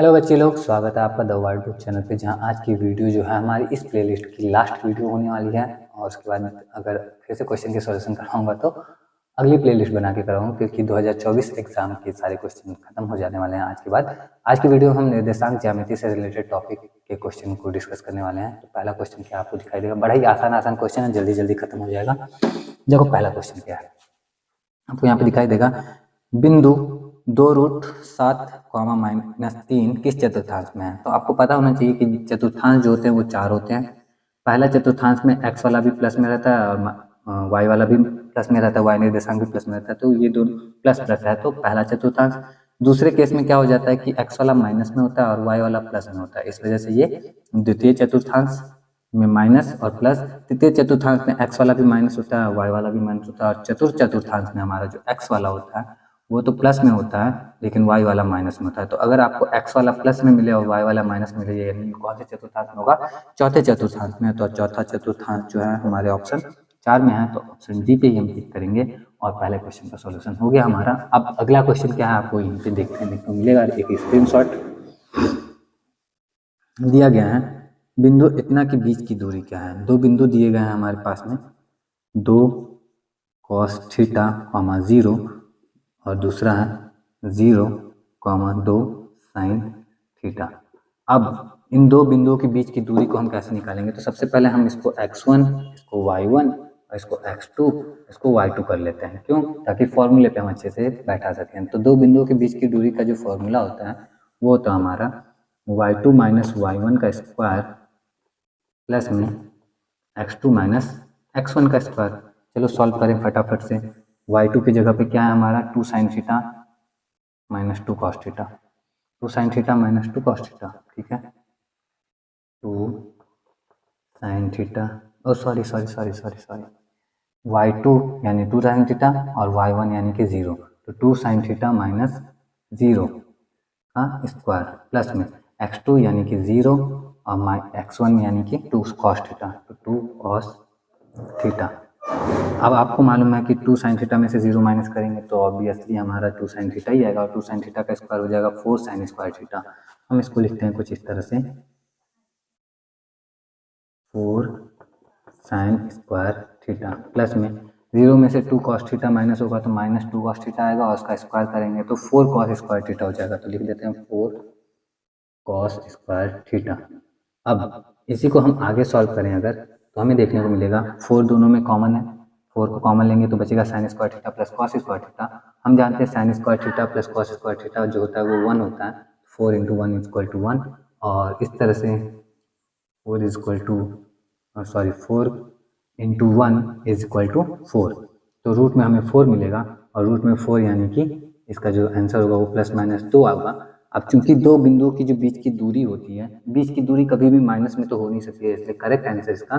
Hello बच्चे लोग, स्वागत है आपका द वर्ल्ड बुक चैनल पे। जहां आज की वीडियो जो है हमारी इस प्लेलिस्ट की लास्ट वीडियो होने वाली है। और उसके बाद अगर फिर से क्वेश्चन के सॉल्यूशन कराऊंगा तो अगली प्लेलिस्ट बना के कराऊंगा, क्योंकि 2024 एग्जाम के सारे क्वेश्चन खत्म हो जाने वाले हैं आज के बाद। आज की वीडियो हम निर्देशांक ज्यामिति से रिलेटेड टॉपिक के क्वेश्चन को डिस्कस करने वाले हैं। तो पहला क्वेश्चन क्या आपको दिखाई देगा, बड़ा ही आसान क्वेश्चन है, जल्दी जल्दी खत्म हो जाएगा। देखो पहला क्वेश्चन क्या है, आपको यहाँ पे दिखाई देगा बिंदु 2√7, किस चतुर्थांश में है। तो आपको पता होना चाहिए कि चतुर्थांश जो होते हैं वो 4 होते हैं। पहला चतुर्थांश में x वाला भी प्लस में रहता है और y वाला भी प्लस में रहता है, y निर्देशांक भी प्लस में रहता है, तो ये दोनों प्लस प्लस है तो पहला चतुर्थांश। दूसरे केस में क्या हो जाता है कि x वाला माइनस में होता है और y वाला प्लस में होता है, इस वजह से ये द्वितीय चतुर्थांश में माइनस और प्लस। तृतीय चतुर्थांश में x वाला भी माइनस होता है, y वाला भी माइनस होता है, और चतुर्थ चतुर्थांश में हमारा जो x वाला होता है वो तो प्लस में होता है लेकिन y वाला माइनस में होता है। तो अगर आपको x वाला प्लस में मिले और y वाला माइनस में मिले, यानी कौन से चतुर्थांश में होगा, चौथे चतुर्थांश में। तो चौथा चतुर्थांश जो है हमारे ऑप्शन 4 में है, तो ऑप्शन डी पे ही हम क्लिक करेंगे और पहले क्वेश्चन का सॉल्यूशन हो गया हमारा। अब अगला क्वेश्चन क्या है आपको यहीं पे देखने को मिलेगा, एक स्क्रीनशॉट दिया गया है। बिंदु इतना के बीच की दूरी क्या है। दो बिंदु दिए गए हैं हमारे पास में, 2 cos थीटा, 0 और दूसरा है 0, 2 sin थीटा। अब इन दो बिंदुओं के बीच की दूरी को हम कैसे निकालेंगे, तो सबसे पहले हम इसको x1, इसको y1 और इसको x2, इसको y2 कर लेते हैं। क्यों? ताकि फॉर्मूले पे हम अच्छे से बैठा सकें। तो दो बिंदुओं के बीच की दूरी का जो फॉर्मूला होता है वो होता है हमारा y2 माइनस y1 का स्क्वायर प्लस में x2 माइनस x1 का स्क्वायर। चलो सॉल्व करें फटाफट से। y2 की जगह पे क्या है हमारा 2 sin theta minus 2 cos theta, 2 sin theta minus 2 cos theta, ठीक है। 2 sin थीटा, ओ सॉरी y2 यानी 2 sin थीटा और y1 यानी कि 0, तो 2 sin थीटा माइनस 0 का स्क्वायर प्लस में x2 यानी कि 0 और x1 यानी कि 2 cos थीटा, तो 2 cos थीटा। अब आपको मालूम है कि 2 sin थीटा में से 0 माइनस करेंगे तो ऑब्वियसली हमारा 2 sin थीटा ही आएगा, और 2 sin थीटा का स्क्वायर हो जाएगा 4 sin स्क्वायर थीटा। हम इसको लिखते हैं कुछ इस तरह से, 4 sin स्क्वायर थीटा प्लस में 0 में से 2 cos थीटा माइनस होगा तो माइनस 2 cos थीटा आएगा, और उसका स्क्वायर करेंगे तो 4 cos स्क्वायर थीटा हो जाएगा। तो लिख देते हैं 4 cos स्क्वायर थीटा। अब इसी को हम आगे सॉल्व करें अगर, तो हमें देखने को मिलेगा 4 दोनों में कॉमन है, 4 को कॉमन लेंगे तो बचेगा sin square theta plus cos square theta. हम जानते हैं sin square theta plus cos square theta जो होता है वो 1 होता है, 4 × 1 = 1, और इस तरह से 4 × 1 = 4, तो रूट में हमें 4 मिलेगा, और रूट में 4 यानी कि इसका जो आंसर होगा वो प्लस माइनस 2 होगा। अब चूंकि दो बिंदुओं की जो बीच की दूरी होती है, बीच की दूरी कभी भी माइनस में तो हो नहीं सकती है, इसलिए करेक्ट आंसर इसका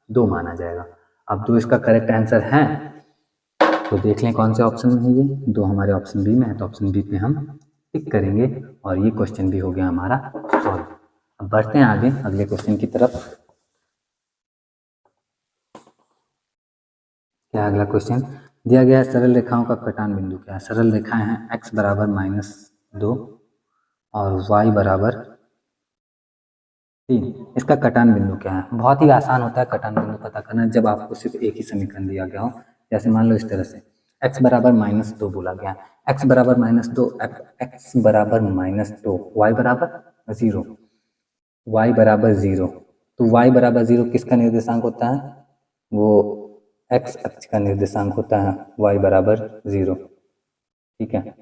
2 माना जाएगा। अब 2 इसका करेक्ट आंसर है, तो देख लें कौन से ऑप्शन में है ये। 2 हमारे ऑप्शन बी में है, तो ऑप्शन बी पे हम टिक करेंगे और ये क्वेश्चन भी हो गया हमारा सॉल्व। अब बढ़ते हैं आगे अगले क्वेश्चन की तरफ। क्या अगला क्वेश्चन दिया गया है, सरल रेखाओं का कटान बिंदु क्या है। सरल रेखाएं हैं x बराबर -2 और y बराबर 3, इसका कटान बिंदु क्या है। बहुत ही आसान होता है कटान बिंदु पता करना, जब आपको सिर्फ एक ही समीकरण दिया गया हो। जैसे मान लो इस तरह से x बराबर -2 बोला गया, x बराबर -2, x बराबर -2, y बराबर 0, y बराबर 0, तो y बराबर 0 किसका निर्देशांक होता है, वो x अक्ष का निर्देशांक होता है, y बराबर 0, ठीक है।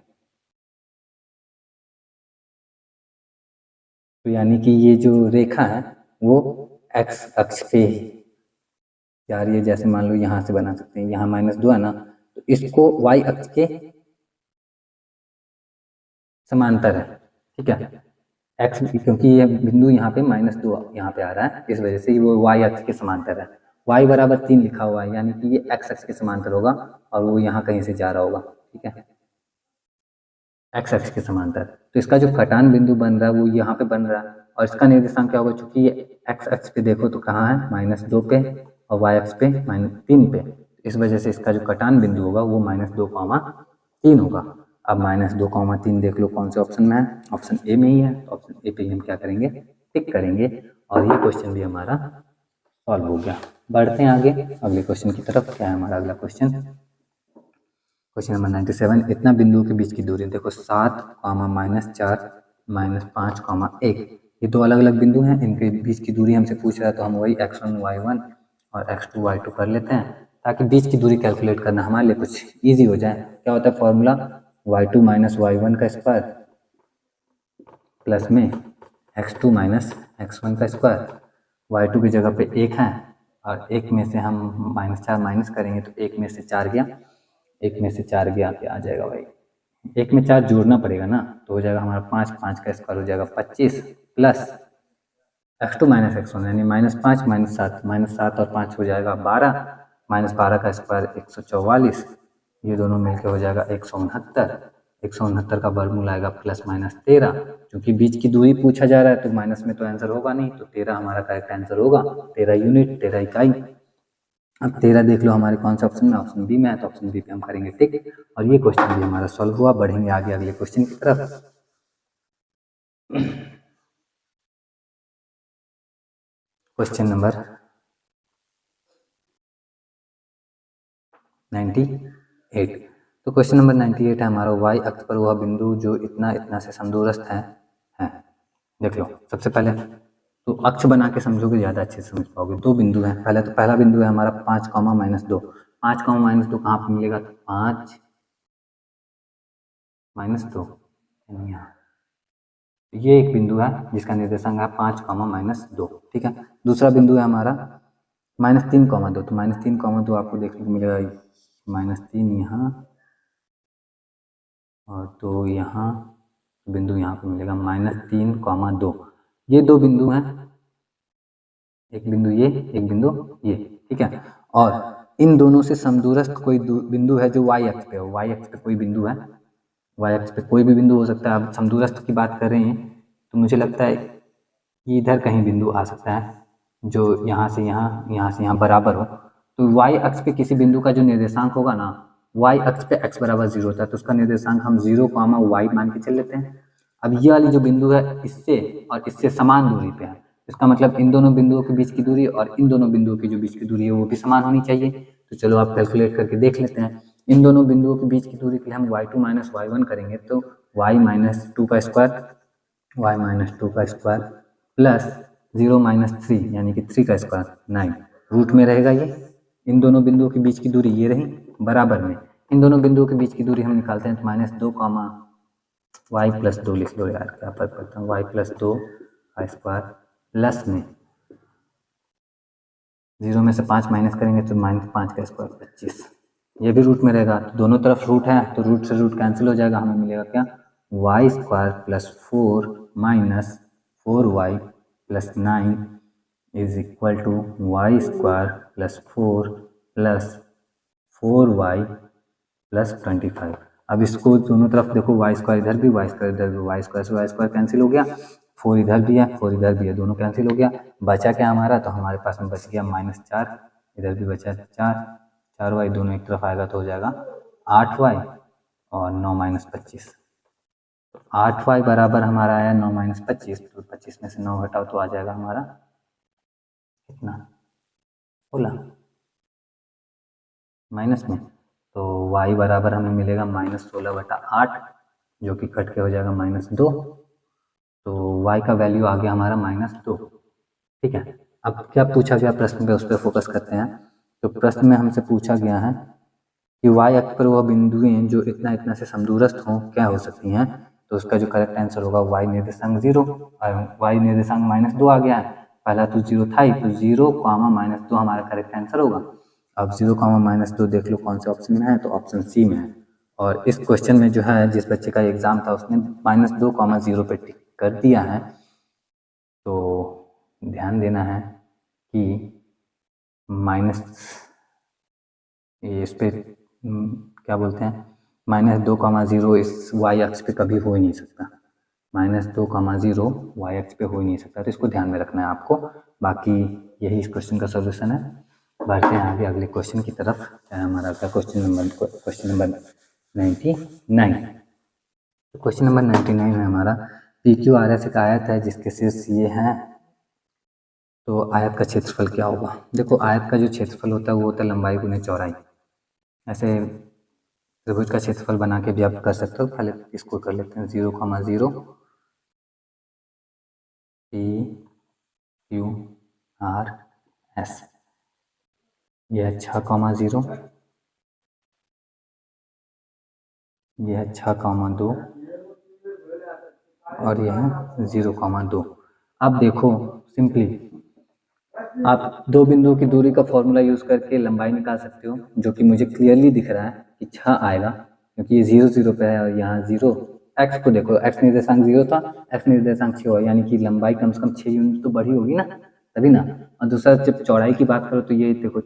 तो यानी कि ये जो रेखा है वो x अक्ष पे जा रही है। जैसे मान लो यहाँ से बना सकते हैं, यहाँ -2 है ना, तो इसको y अक्ष के समांतर है, ठीक है। x क्योंकि ये बिंदु यहाँ पे -2 यहाँ पे आ रहा है, इस वजह से वो y अक्ष के समांतर है। y बराबर 3 लिखा हुआ है, यानी कि ये x अक्ष के समांतर होगा और वो यहाँ कहीं से जा रहा होगा, ठीक है, x अक्ष के समांतर। तो इसका जो कटान बिंदु बन रहा है वो यहाँ पे बन रहा है, और इसका निर्देशांक क्या होगा, चूंकि ये x अक्ष पे देखो तो कहाँ है, -2 पे, और y अक्ष पे -3 पे, इस वजह से इसका जो कटान बिंदु होगा वो -2, 3 होगा। अब -2,3 देख लो कौन से ऑप्शन में है, ऑप्शन ए में ही है, तो ऑप्शन ए पे ही हम क्या करेंगे, टिक करेंगे और ये क्वेश्चन भी हमारा सॉल्व हो गया। बढ़ते हैं आगे अगले क्वेश्चन की तरफ। क्या है हमारा अगला क्वेश्चन, क्वेश्चन नंबर 97। इतना बिंदुओं के बीच की दूरी, देखो 7, -4, -5, 1, ये दो अलग अलग बिंदु हैं, इनके बीच की दूरी हमसे पूछ रहा है, तो हम वही x1 y1 और x2 y2 कर लेते हैं ताकि बीच की दूरी कैलकुलेट करना हमारे लिए कुछ ईजी हो जाए। क्या होता है फॉर्मूला, y2 - y1 का स्क्वायर प्लस में x2 - x1 का स्क्वायर। y2 की जगह पे 1 है और 1 में से हम -4 माइनस करेंगे तो 1 में से 4 गया, 1 में से 4 गया, क्या आ जाएगा भाई, 1 में 4 जोड़ना पड़ेगा ना, तो हो जाएगा हमारा 5, 5 का स्क्वायर हो जाएगा 25 प्लस x2 - x1 यानी -5 -7 और 5 हो जाएगा 12, -12 का स्क्वायर 144, ये दोनों मिलकर हो जाएगा 169, 169 का वर्गमूल आएगा +-13, क्योंकि बीच की दूरी पूछा जा रहा है तो माइनस में तो आंसर होगा नहीं, तो 13 हमारा करेक्ट आंसर होगा, 13 यूनिट, 13 इकाई। अब 13 देख लो हमारे कौन सा ऑप्शन में, ऑप्शन बी में है, तो ऑप्शन बी पे हम करेंगे टिक और ये क्वेश्चन भी हमारा सॉल्व हुआ। बढ़ेंगे आगे अगले क्वेश्चन की तरफ। Question number 98। तो क्वेश्चन नंबर 98 है हमारा, y अक्ष पर वह बिंदु जो इतना इतना से समदूरस्थ है। देख लो सबसे पहले तो अक्ष बना के समझोगे ज़्यादा अच्छे से समझ पाओगे। दो बिंदु हैं, पहला बिंदु है हमारा 5, -2, 5, -2 कहाँ पर मिलेगा, 5 - 2 यहाँ, ये एक बिंदु है जिसका निर्देशांक है 5, -2, ठीक है। दूसरा बिंदु है हमारा -3, 2, तो -3, 2 आपको देखने को मिलेगा, -3 यहाँ और 2 यहाँ, बिंदु यहाँ पे मिलेगा -3, 2, ये दो बिंदु हैं, एक बिंदु ये, एक बिंदु ये, ठीक है। और इन दोनों से समदूरस्थ कोई बिंदु है जो y अक्ष पे हो, y अक्ष पे कोई बिंदु है, y अक्ष पे कोई भी बिंदु हो सकता है। अब समदूरस्थ की बात कर रहे हैं तो मुझे लगता है कि इधर कहीं बिंदु आ सकता है जो यहाँ से यहाँ, यहाँ से यहाँ बराबर हो, तो y अक्ष पे किसी बिंदु का जो निर्देशांक होगा ना, y अक्ष पे x बराबर 0 होता है, तो उसका निर्देशांक हम 0, y मान के चल लेते हैं। अब ये वाली जो बिंदु है इससे और इससे समान दूरी पे है, इसका मतलब इन दोनों बिंदुओं के बीच की दूरी और इन दोनों बिंदुओं के जो बीच की दूरी है वो भी समान होनी चाहिए। तो चलो आप कैलकुलेट करके देख लेते हैं। इन दोनों बिंदुओं के बीच की दूरी के लिए हम y2 - y1 करेंगे, तो y - 2 का स्क्वायर, y - 2 का स्क्वायर प्लस 0 - 3 यानी कि 3 का स्क्वायर 9, रूट में रहेगा ये। इन दोनों बिंदुओं के बीच की दूरी ये रही बराबर में, इन दोनों बिंदुओं के बीच की दूरी हम निकालते हैं, तो -2, y + 2 लिख लो यार, क्या फर्क पड़ता है, y + 2 का स्क्वायर प्लस में 0 में से 5 माइनस करेंगे तो -5 का स्क्वायर 25, ये भी रूट में रहेगा, तो दोनों तरफ रूट है तो रूट से रूट कैंसिल हो जाएगा, हमें मिलेगा क्या, y² + 4 - 4y + 9 is equal to y² + 4 + 4y + 25। अब इसको दोनों तरफ देखो, y² इधर भी, y² इधर भी, y² से y² कैंसिल हो गया, 4 इधर भी है, 4 इधर भी है, दोनों कैंसिल हो गया, बचा क्या हमारा, तो हमारे पास में बच गया -4, इधर भी बचा 4, 4y दोनों एक तरफ आएगा तो हो जाएगा 8y और 9 - 25, 8y बराबर हमारा आया 9 - 25, तो 25 में से 9 घटाओ तो आ जाएगा हमारा कितना, 16 माइनस में, तो y बराबर हमें मिलेगा -16/8 जो कि कट के हो जाएगा -2, तो y का वैल्यू आ गया हमारा -2, ठीक है। अब क्या पूछा गया प्रश्न पे, उस पर फोकस करते हैं। तो प्रश्न में हमसे पूछा गया है कि y अक्ष पर वह बिंदुएं जो इतना इतना से समदूरस्थ हों क्या हो सकती हैं, तो उसका जो करेक्ट आंसर होगा y निर्देशांक 0 और y निर्देशांक -2 आ गया है, पहला तो 0 था ही, तो 0, -2 हमारा करेक्ट आंसर होगा। अब 0, -2 देख लो कौन से ऑप्शन में है, तो ऑप्शन सी में है। और इस क्वेश्चन में जो है जिस बच्चे का एग्जाम था उसने -2, 0 पे टिक कर दिया है, तो ध्यान देना है कि माइनस इस पे क्या बोलते हैं, -2, 0 इस y अक्ष पे कभी हो ही नहीं सकता, -2, 0 y अक्ष पे हो ही नहीं सकता, तो इसको ध्यान में रखना है आपको। बाकी यही इस क्वेश्चन का सॉल्यूशन है। बढ़ते हैं आगे अगले क्वेश्चन की तरफ। हमारा अगला क्वेश्चन नंबर 99। तो क्वेश्चन नंबर 99 है हमारा, पी क्यू आर एस एक आयत है जिसके शीर्ष ये हैं, तो आयत का क्षेत्रफल क्या होगा। देखो आयत का जो क्षेत्रफल होता है वो होता है लंबाई गुने चौड़ाई। ऐसे त्रिभुज का क्षेत्रफल बना के भी आप कर सकते हो। पहले इसको कर लेते हैं 0,0 पी क्यू आर एस, यह है 6,0, यह है 6,2 और यह है 0,2। अब देखो सिंपली आप दो बिंदुओं की दूरी का फॉर्मूला यूज करके लंबाई निकाल सकते हो, जो कि मुझे क्लियरली दिख रहा है कि 6 आएगा, क्योंकि ये 0 0 पे है और यहाँ 0। एक्स को देखो, एक्स निर्देशांक 0 था, एक्स निर्देशांक 6 हुआ, यानी कि लंबाई कम से कम 6 यूनिट तो बढ़ी होगी ना, तभी ना। और दूसरा जब चौड़ाई की बात करो तो ये देखो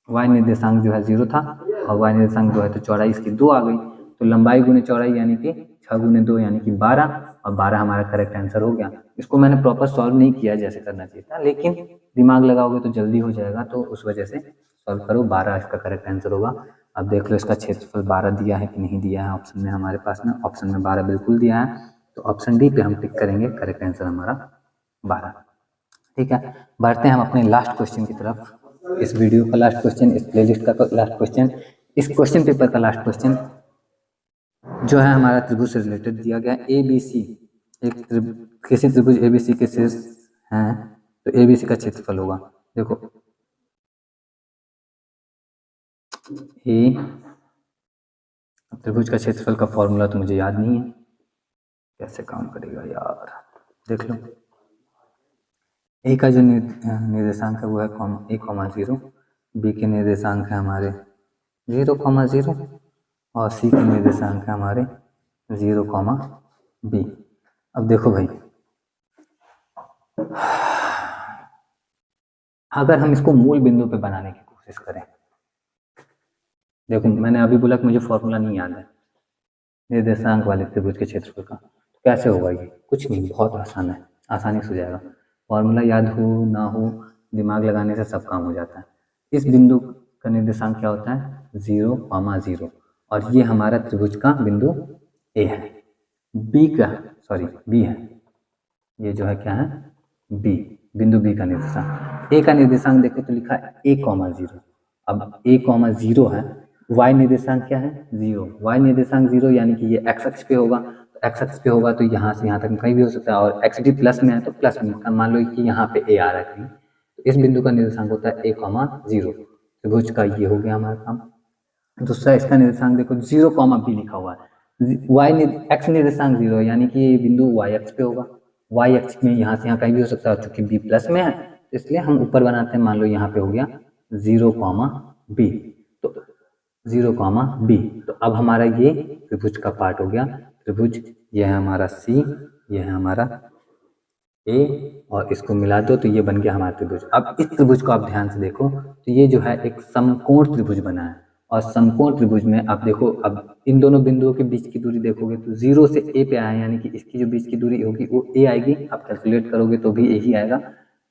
वाई निर्देशांक जो है 0 था और वाई निर्देशांक 2 है, तो चौड़ाई इसकी 2 आ गई। तो लंबाई गुने चौड़ाई यानी कि 6 गुने 2 यानी कि 12, और 12 हमारा करेक्ट आंसर हो गया। इसको मैंने प्रॉपर सॉल्व नहीं किया जैसे करना चाहिए था, लेकिन दिमाग लगाओगे तो जल्दी हो जाएगा, तो उस वजह से सॉल्व करो। 12 इसका करेक्ट आंसर होगा। अब देख लो इसका क्षेत्रफल 12 दिया है कि नहीं दिया है ऑप्शन में हमारे पास में। ऑप्शन में 12 बिल्कुल दिया है, तो ऑप्शन डी पे हम टिक करेंगे, करेक्ट आंसर हमारा 12। ठीक है, बढ़ते हैं हम अपने लास्ट क्वेश्चन की तरफ। इस वीडियो का लास्ट क्वेश्चन, इस प्लेलिस्ट का लास्ट क्वेश्चन, इस क्वेश्चन पेपर का लास्ट क्वेश्चन जो है हमारा त्रिभुज से रिलेटेड दिया गया। ए बी सी, एक किसी त्रिभुज ए बी सी के शीर्ष हैं, तो ए बी सी का क्षेत्रफल होगा। देखो ए, त्रिभुज का क्षेत्रफल का फॉर्मूला तो मुझे याद नहीं है, कैसे काम करेगा यार, देख लो। ए का जो निर्देशांक है वो है 1,0, बी के निर्देशांक है हमारे 0,0 और सी के निर्देशांक है हमारे 0,b। अब देखो भाई, अगर हम इसको मूल बिंदु पे बनाने की कोशिश करें, देखो मैंने अभी बोला कि मुझे फॉर्मूला नहीं याद है निर्देशांक वाले त्रिभुज के क्षेत्रफल का, तो कैसे होगा ये, कुछ नहीं, बहुत आसान है, आसानी से हो जाएगा। फॉर्मूला याद हो ना हो, दिमाग लगाने से सब काम हो जाता है। इस बिंदु का निर्देशांक क्या होता है 0,0, और ये हमारा त्रिभुज का बिंदु ए है। बी है, ये जो है क्या है बी, बिंदु बी का निर्देशांक। ए का निर्देशांक देखो तो लिखा है 1,0। अब 1,0 है, वाई निर्देशांक क्या है 0, वाई निर्देशांक 0 यानी कि ये एक्स अक्ष पे होगा, तो एक्स अक्ष पे होगा तो यहाँ से यहाँ तक कहीं भी हो सकता है, और एक्स डी प्लस में है तो प्लस में, मान लो कि यहाँ पे ए आ रहा है कहीं, तो इस बिंदु का निर्देशांक होता है 1,0। त्रिभुज का ये हो गया हमारा काम। दूसरा इसका निर्देशांक देखो 0,b लिखा हुआ है, वाई एक्स निर्देशांक 0 यानी कि ये बिंदु वाई अक्ष पे होगा, वाई अक्ष में यहाँ से यहाँ कहीं भी हो सकता है, चूंकि बी प्लस में है इसलिए हम ऊपर बनाते हैं, मान लो यहाँ पे हो गया 0,b, तो 0,b। तो अब हमारा ये त्रिभुज का पार्ट हो गया। त्रिभुज ये है हमारा सी, ये है हमारा ए, और इसको मिला दो तो ये बन गया हमारा त्रिभुज। अब इस त्रिभुज को आप ध्यान से देखो तो ये जो है एक समकोण त्रिभुज बना है, और समकोण त्रिभुज में आप देखो, अब इन दोनों बिंदुओं के बीच की दूरी देखोगे तो 0 से ए पे आया, यानी कि इसकी जो बीच की दूरी होगी वो ए आएगी। आप कैलकुलेट करोगे तो भी ए ही आएगा,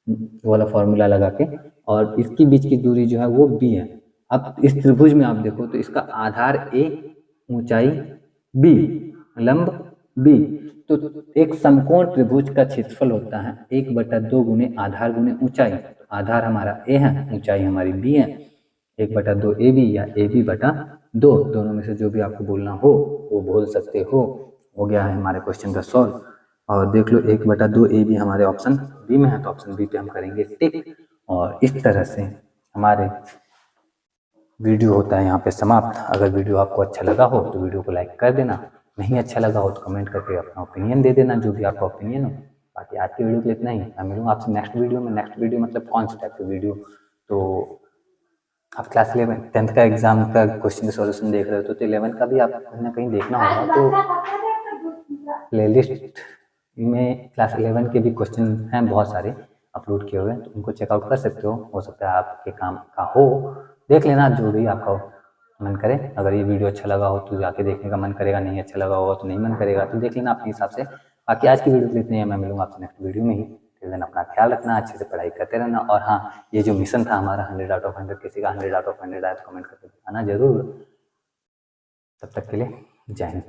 वो वाला फॉर्मूला लगा के, और इसकी बीच की दूरी जो है वो बी है। अब इस त्रिभुज में आप देखो तो इसका आधार ए, ऊंचाई बी, लंब बी, तो एक समकोण त्रिभुज का क्षेत्रफल होता है 1/2 गुने आधार गुने ऊंचाई। तो आधार हमारा ए है, ऊंचाई हमारी बी है, 1/2 ए बी या ए बी बटा 2, दोनों में से जो भी आपको बोलना हो वो बोल सकते हो। हो गया है हमारे क्वेश्चन का सॉल्व। और देख लो 1/2 ए बी हमारे ऑप्शन बी में है, तो ऑप्शन बी पे हम करेंगे टिक। और इस तरह से हमारे वीडियो होता है यहाँ पे समाप्त। अगर वीडियो आपको अच्छा लगा हो तो वीडियो को लाइक कर देना, नहीं अच्छा लगा हो तो कमेंट करके अपना ओपिनियन दे देना, जो भी आपका ओपिनियन हो। बाकी आज की वीडियो के लिए इतना ही, मैं मिलूंगा आपसे नेक्स्ट वीडियो में। नेक्स्ट वीडियो मतलब कौन सी टाइप की वीडियो, तो आप क्लास 11 10th का एग्जाम का क्वेश्चन सॉल्यूशन देख रहे हो तो 11 का भी आप कहीं ना कहीं देखना होगा, तो प्लेलिस्ट में क्लास 11 के भी क्वेश्चन हैं बहुत सारे अपलोड किए हुए, तो उनको चेकआउट कर सकते हो सकता है आपके काम का हो, देख लेना जो भी आपका मन करे। अगर ये वीडियो अच्छा लगा हो तो जाके देखने का मन करेगा, नहीं अच्छा लगा होगा तो नहीं मन करेगा, तो देख लेना अपने हिसाब से। बाकी आज की वीडियो के लिए इतनी है, मैं मिलूंगा आपसे नेक्स्ट वीडियो में ही। फिर दिन अपना ख्याल रखना, अच्छे से पढ़ाई करते रहना। और हाँ, ये जो मिशन था हमारा 100 आउट ऑफ 100, किसी का 100 आउट ऑफ 100 आया तो कमेंट करके बताना जरूर। तब तक के लिए जय हिंद।